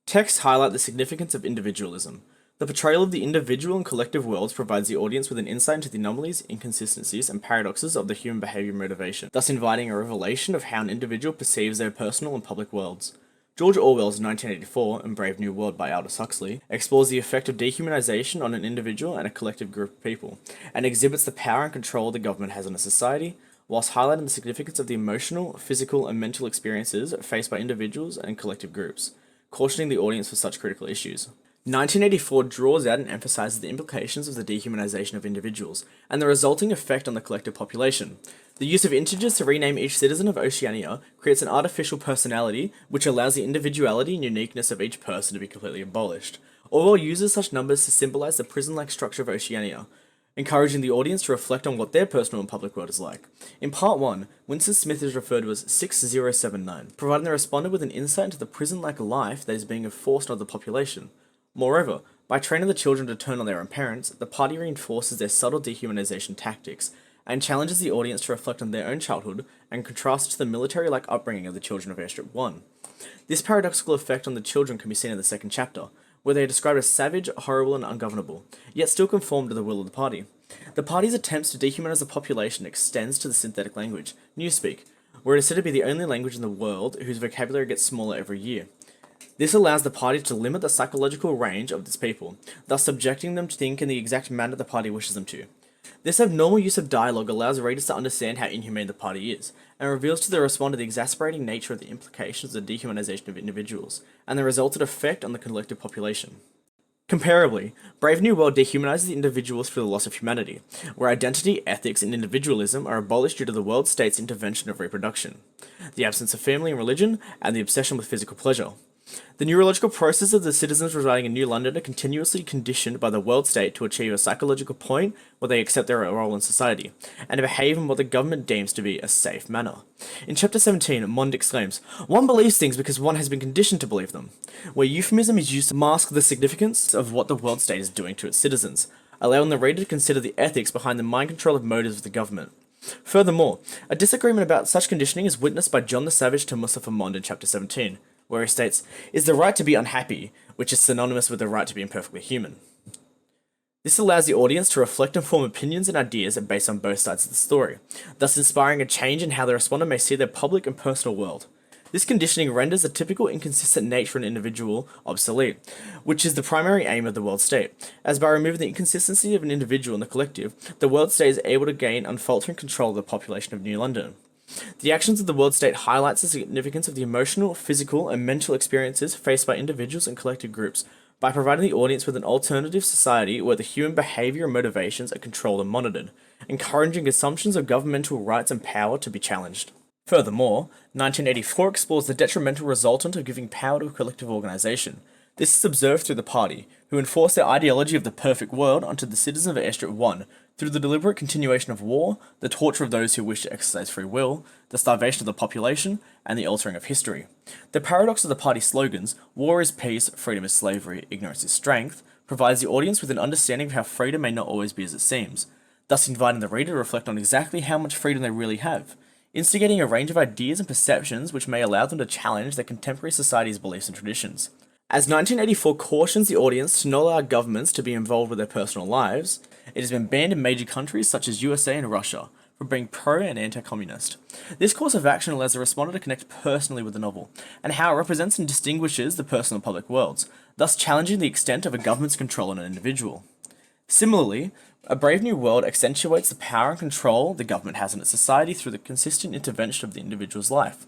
Texts highlight the significance of individualism. The portrayal of the individual and collective worlds provides the audience with an insight into the anomalies, inconsistencies, and paradoxes of the human behavior and motivation, thus inviting a revelation of how an individual perceives their personal and public worlds. George Orwell's 1984 and Brave New World by Aldous Huxley explores the effect of dehumanization on an individual and a collective group of people, and exhibits the power and control the government has on a society, whilst highlighting the significance of the emotional, physical, and mental experiences faced by individuals and collective groups, cautioning the audience for such critical issues. 1984 draws out and emphasizes the implications of the dehumanization of individuals and the resulting effect on the collective population. The use of integers to rename each citizen of Oceania creates an artificial personality which allows the individuality and uniqueness of each person to be completely abolished. Orwell uses such numbers to symbolize the prison-like structure of Oceania, encouraging the audience to reflect on what their personal and public world is like. In Part 1, Winston Smith is referred to as 6079, providing the respondent with an insight into the prison-like life that is being enforced on the population. Moreover, by training the children to turn on their own parents, the party reinforces their subtle dehumanization tactics and challenges the audience to reflect on their own childhood and contrast it to the military-like upbringing of the children of Airstrip 1. This paradoxical effect on the children can be seen in the second chapter, where they are described as savage, horrible, and ungovernable, yet still conform to the will of the party. The party's attempts to dehumanize the population extends to the synthetic language, Newspeak, where it is said to be the only language in the world whose vocabulary gets smaller every year. This allows the party to limit the psychological range of its people, thus subjecting them to think in the exact manner the party wishes them to. This abnormal use of dialogue allows readers to understand how inhumane the party is, and reveals to the respondent the exasperating nature of the implications of the dehumanization of individuals, and the resultant effect on the collective population. Comparably, Brave New World dehumanizes the individuals through the loss of humanity, where identity, ethics, and individualism are abolished due to the world state's intervention of reproduction, the absence of family and religion, and the obsession with physical pleasure. The neurological processes of the citizens residing in New London are continuously conditioned by the world state to achieve a psychological point where they accept their role in society, and to behave in what the government deems to be a safe manner. In Chapter 17, Mond exclaims, "One believes things because one has been conditioned to believe them," where euphemism is used to mask the significance of what the world state is doing to its citizens, allowing the reader to consider the ethics behind the mind-controlled motives of the government. Furthermore, a disagreement about such conditioning is witnessed by John the Savage to Mustafa Mond in Chapter 17, where he states, "Is the right to be unhappy, which is synonymous with the right to be imperfectly human." This allows the audience to reflect and form opinions and ideas based on both sides of the story, thus inspiring a change in how the respondent may see their public and personal world. This conditioning renders the typical inconsistent nature of an individual obsolete, which is the primary aim of the world state, as by removing the inconsistency of an individual and the collective, the world state is able to gain unfaltering control of the population of New London. The actions of the world state highlights the significance of the emotional, physical, and mental experiences faced by individuals and collective groups by providing the audience with an alternative society where the human behavior and motivations are controlled and monitored, encouraging assumptions of governmental rights and power to be challenged. Furthermore, 1984 explores the detrimental resultant of giving power to a collective organization. This is observed through the party, who enforce their ideology of the perfect world onto the citizens of Airstrip 1 through the deliberate continuation of war, the torture of those who wish to exercise free will, the starvation of the population, and the altering of history. The paradox of the party's slogans, "War is peace, freedom is slavery, ignorance is strength," provides the audience with an understanding of how freedom may not always be as it seems, thus inviting the reader to reflect on exactly how much freedom they really have, instigating a range of ideas and perceptions which may allow them to challenge their contemporary society's beliefs and traditions. As 1984 cautions the audience to not allow governments to be involved with their personal lives, it has been banned in major countries such as USA and Russia for being pro and anti-communist. This course of action allows the respondent to connect personally with the novel, and how it represents and distinguishes the personal and public worlds, thus challenging the extent of a government's control on an individual. Similarly, A Brave New World accentuates the power and control the government has in its society through the consistent intervention of the individual's life.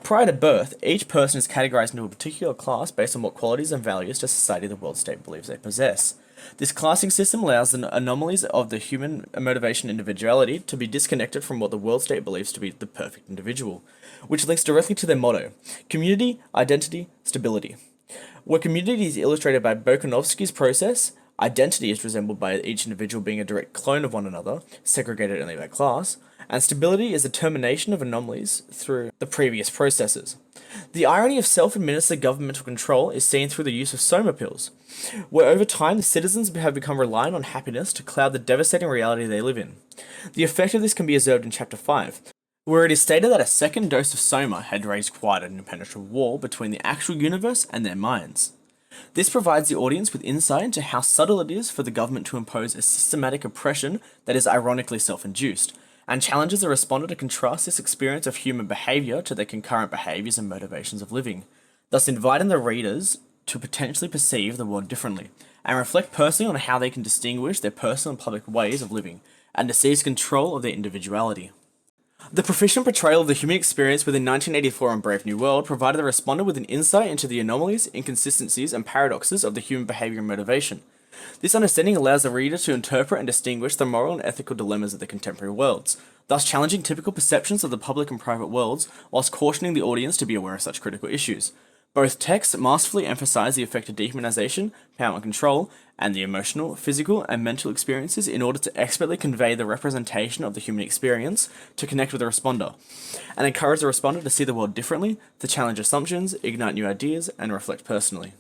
Prior to birth, each person is categorized into a particular class based on what qualities and values to society the world state believes they possess. This classing system allows the anomalies of the human motivation and individuality to be disconnected from what the world state believes to be the perfect individual, which links directly to their motto: community, identity, stability. Where community is illustrated by Bokanovsky's process, identity is resembled by each individual being a direct clone of one another, segregated only by class, and stability is the termination of anomalies through the previous processes. The irony of self-administered governmental control is seen through the use of soma pills, where over time the citizens have become reliant on happiness to cloud the devastating reality they live in. The effect of this can be observed in Chapter 5, where it is stated that a second dose of Soma had raised quite an impenetrable wall between the actual universe and their minds. This provides the audience with insight into how subtle it is for the government to impose a systematic oppression that is ironically self-induced, and challenges the responder to contrast this experience of human behaviour to their concurrent behaviours and motivations of living, thus inviting the readers to potentially perceive the world differently, and reflect personally on how they can distinguish their personal and public ways of living, and to seize control of their individuality. The proficient portrayal of the human experience within 1984 on Brave New World provided the responder with an insight into the anomalies, inconsistencies, and paradoxes of the human behaviour and motivation. This understanding allows the reader to interpret and distinguish the moral and ethical dilemmas of the contemporary worlds, thus challenging typical perceptions of the public and private worlds, whilst cautioning the audience to be aware of such critical issues. Both texts masterfully emphasize the effect of dehumanization, power and control, and the emotional, physical, and mental experiences in order to expertly convey the representation of the human experience to connect with the responder, and encourage the responder to see the world differently, to challenge assumptions, ignite new ideas, and reflect personally.